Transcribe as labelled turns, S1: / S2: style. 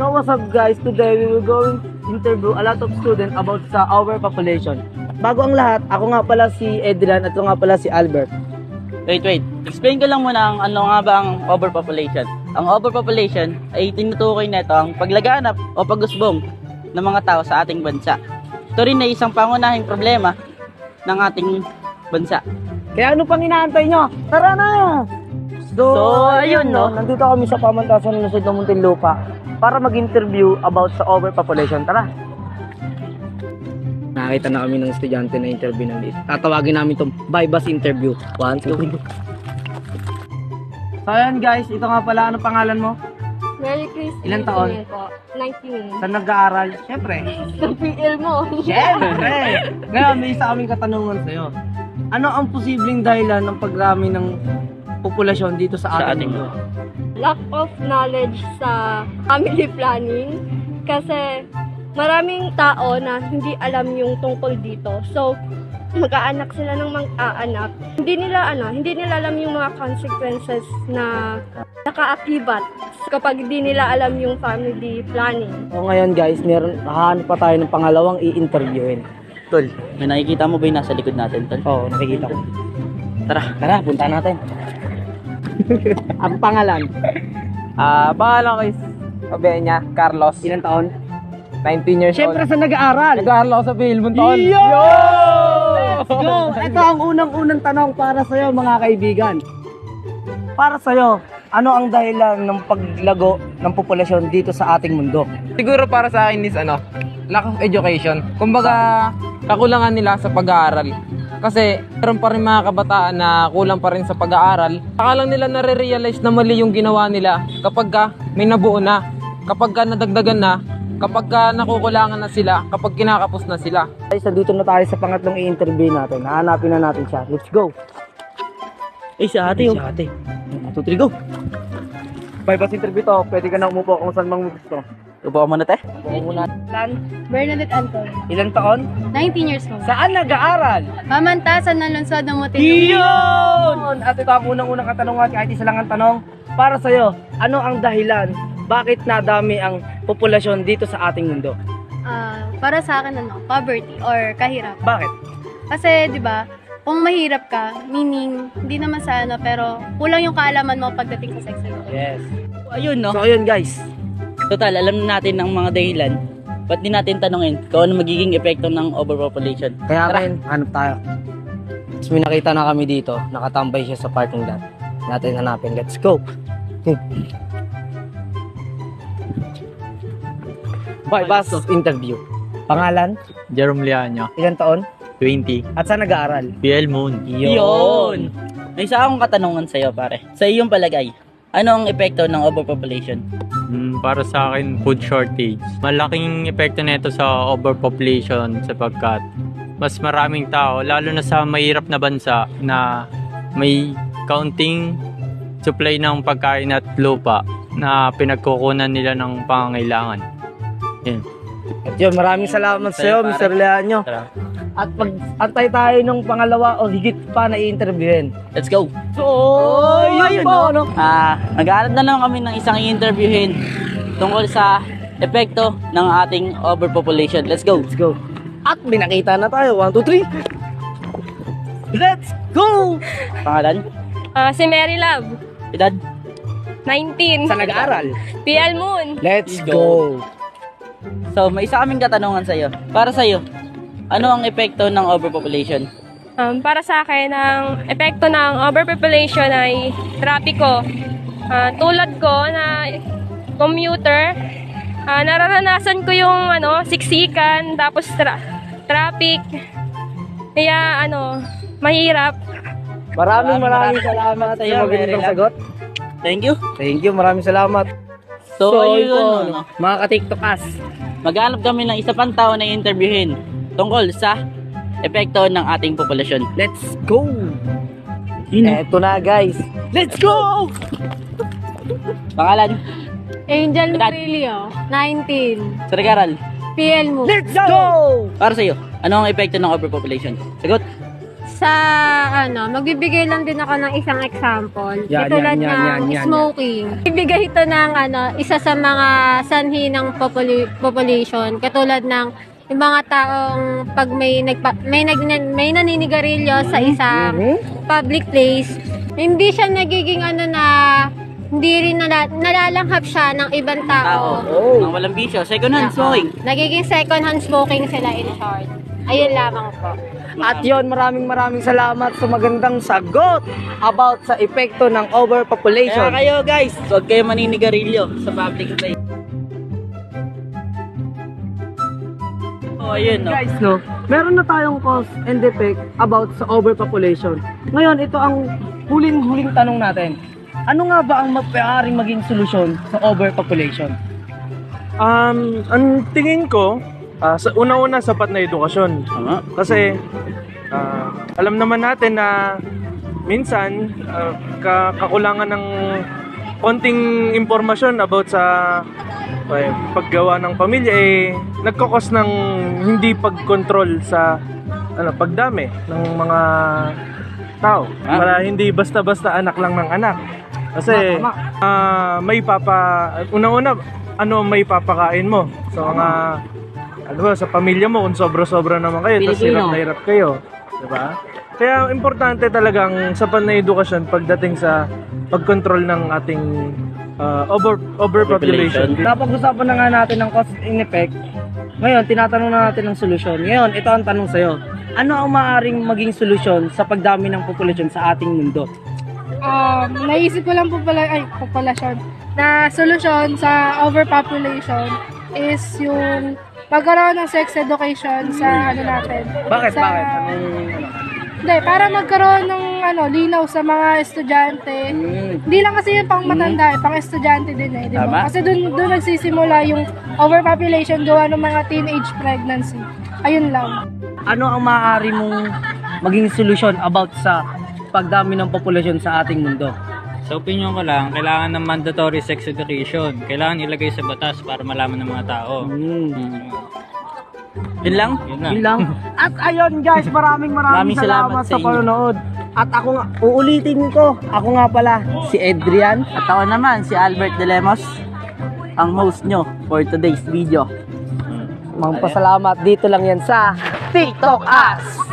S1: So what's up guys, today we will go interview a lot of students about sa overpopulation. Bago ang lahat, ako nga pala si Edrian at ito nga pala si Albert.
S2: Wait. Explain ko lang muna ano nga ba ang overpopulation. Ang overpopulation ay tinutukoy nito ang paglaganap o pag-usbong ng mga tao sa ating bansa. Ito rin ay isang pangunahing problema ng ating bansa.
S1: Kaya ano pang inaantay nyo? Tara na! So ayun no, nandito kami sa pamantasan ng Luzon, Muntinlupa para mag-interview about sa overpopulation. Tara! Nakita na kami ng estudyante na interview ng list. Tatawagin namin itong by bus interview. 1, 2, 3. So ayan guys, ito nga pala, ano pangalan mo?
S3: Merry Christmas.
S1: Ilang taon?
S3: Po. 19.
S1: Saan nag-aaral? Siyempre.
S3: Sa PL mo.
S1: Siyempre! Ngayon, may isa kaming katanungan sa'yo. Ano ang posibleng dahilan ng pagrami ng populasyon dito sa ating mundo?
S3: Lack of knowledge sa family planning. Kasi maraming tao na hindi alam yung tungkol dito. So, mag-aanak sila ng mag-aanak. Hindi nila alam yung mga consequences na nakaakibat kapag hindi nila alam yung family planning.
S1: So ngayon guys, hahanap pa tayo ng pangalawang i-interviewin.
S2: Tol, may nakikita mo ba yung nasa likod natin, Tol?
S1: Oo, nakikita ko.
S2: Tara.
S1: Punta natin. Ang pangalan?
S4: Pangalan ko is niya, Carlos.
S1: Ilang taon?
S4: 19 years
S1: Siyempre
S4: old.
S1: sa nag-aaral.
S4: Nag-aaral ako sa Philbon taon.
S1: Let's go! Ito ang unang-unang tanong para sa'yo mga kaibigan. Para sa'yo, ano ang dahilan ng paglago ng populasyon dito sa ating mundo?
S4: Siguro para sa akin is lack of education. Kumbaga, kakulangan nila sa pag-aaral. Kasi meron pa rin mga kabataan na kulang pa rin sa pag-aaral. Saka lang nila nare-realize na mali yung ginawa nila kapag may nabuo na, kapag nadagdagan na, kapag nakukulangan na sila, kapag kinakapos na sila.
S1: Guys, nandito na tayo sa pangatlong i-interview natin. Hahanapin na natin siya. Let's go!
S2: Si ate yun.
S1: Si ate. 1, 2, 3, go! By bus interview to, pwede ka na umupo kung saan mang gusto.
S2: Upo ka muna, te.
S1: Upo muna.
S3: Bernadette Anton.
S1: Ilang taon?
S3: 19 years old.
S1: Saan nag-aaral?
S3: Pamantasan ng lungsod ng Muntinlupa.
S1: Iyon! At ito ang unang-unang katanungan, kahit isa lang ang tanong. Para sa'yo, ano ang dahilan? Bakit nadami ang populasyon dito sa ating mundo?
S3: Para sa akin, poverty or kahirap.
S1: Bakit?
S3: Kasi, di ba, kung mahirap ka, meaning, hindi naman sa pero kulang yung kaalaman mo pagdating sa sex education.
S1: Yes.
S2: Ayun, no?
S1: So ayun guys.
S2: Total, alam na natin ang mga dahilan. Ba't di natin tanungin kung ano magiging epekto ng overpopulation?
S1: Kaya rin, hanap tayo. Tapos may nakita na kami dito, nakatambay siya sa parking lot. Natin hanapin, let's go! By bus interview. Pangalan?
S5: Jerome Liaño,
S1: Ilang taon?
S5: 20,
S1: At saan nag-aaral?
S5: PL Moon.
S2: Yun! May isa akong katanungan sa'yo, pare. Sa iyong palagay, ano ang epekto ng overpopulation?
S5: Para sa akin, food shortage. Malaking epekto nito sa overpopulation sapagkat mas maraming tao, lalo na sa mahirap na bansa na may kaunting supply ng pagkain at lupa na pinagkukunan nila ng pangangailangan. Yan.
S1: At yun, maraming salamat sa iyo,
S2: Pare.
S1: Mr. Leanyo.
S2: Tara.
S1: At pag-antay tayo ng pangalawa o higit pa na i-interviewin.
S2: Let's go!
S1: So, yun po, ano?
S2: Nag-aalap na lang kami ng isang i-interviewin tungkol sa epekto ng ating overpopulation. Let's go!
S1: Let's go. At may nakita na tayo. 1, 2, 3. Let's go!
S2: Pangalan?
S3: Si Mary Love,
S2: Edad?
S3: 19.
S1: Sa nag-aaral.
S3: PL Moon.
S1: Let's go!
S2: So, may isa kaming katanungan sa'yo. Para sa'yo, ano ang epekto ng overpopulation?
S6: Para sa akin, ang epekto ng overpopulation ay trapiko. Tulad ko na commuter, nararanasan ko yung siksikan, tapos traffic. Kaya mahirap.
S1: Maraming salamat sa
S2: iyo,
S1: magandang
S2: Mary
S1: sagot.
S2: Thank you.
S1: Thank you, maraming salamat.
S2: So, ayun,
S1: yun, mga ka-TikTokas.
S2: Maghanap kami ng isa pang tao na interviewin tungkol sa epekto ng ating populasyon.
S1: Let's go! Eto na guys. Let's go!
S2: Pangalan?
S3: Angel
S2: Edad?
S3: Murillo, 19.
S2: Sa nag-aaral?
S3: PL Moon.
S1: Let's go!
S2: Para sa'yo, ano ang epekto ng overpopulation? Sagot?
S7: sa magbibigay lang din ako ng isang example.
S1: Yan,
S7: Tulad
S1: yan,
S7: ng
S1: yan.
S7: smoking. Ibigay ito ng isa sa mga sanhi ng population. Katulad ng yung mga taong pag may naninigarilyo sa isang public place, hindi siya nagiging hindi rin nalalanghap siya ng ibang tao.
S2: Mga walang bisyo. Second hand smoking.
S7: Nagiging second hand smoking sila in short. Ayun lamang po.
S1: At yon, maraming salamat sa magandang sagot about sa epekto ng
S2: Kaya
S1: overpopulation.
S2: kayo guys, huwag kayo maninigarilyo sa public place. Oh, ayun, no?
S1: Guys, no, meron na tayong cause and effect about sa overpopulation. Ngayon, ito ang huling tanong natin. Ano nga ba ang maaaring maging solusyon sa overpopulation?
S8: Ang tingin ko, sa una-una sapat na edukasyon.
S2: Tama.
S8: Kasi alam naman natin na minsan kakulangan ng konting impormasyon about sa paggawa ng pamilya nagkakos ng hindi pagkontrol sa pagdami ng mga tao. Para hindi basta-basta anak lang ng anak. Kasi una-una may papakain mo sa mga sa pamilya mo kung sobra-sobra naman kayo tapos hirap na hirap kayo, di ba? Kaya importante talagang sapat na edukasyon pagdating sa pagkontrol ng ating overpopulation.
S1: Napag-usapan na nga natin ng cause and effect. Ngayon, tinatanong na natin ng solusyon. Ngayon, ito ang tanong sa'yo. Ano ang maaaring maging solusyon sa pagdami ng populasyon sa ating mundo?
S9: Naisip ko lang populasyon na solusyon sa overpopulation is yung magkaroon ng sex education sa natin.
S1: Bakit?
S9: Sa,
S1: Bakit?
S9: Hindi, para magkaroon ng linaw sa mga estudyante. Hindi lang kasi yung pang matanda, pang estudyante din di ba?
S2: Tama.
S9: Kasi doon nagsisimula yung overpopulation gawa ng mga teenage pregnancy. Ayun lang.
S1: Ano ang maaari mong maging solusyon about sa pagdami ng populasyon sa ating mundo?
S5: Sa opinion ko lang, kailangan ng mandatory sex education. Kailangan ilagay sa batas para malaman ng mga tao.
S2: Yun lang?
S1: Yun lang. At ayun guys, maraming salamat sa panonood. At ako nga, uulitin ko, ako nga pala, si Adrian.
S2: At ako naman, si Albert De Lemos, ang host nyo for today's video.
S1: Magpasalamat dito lang yan sa TikTok Us!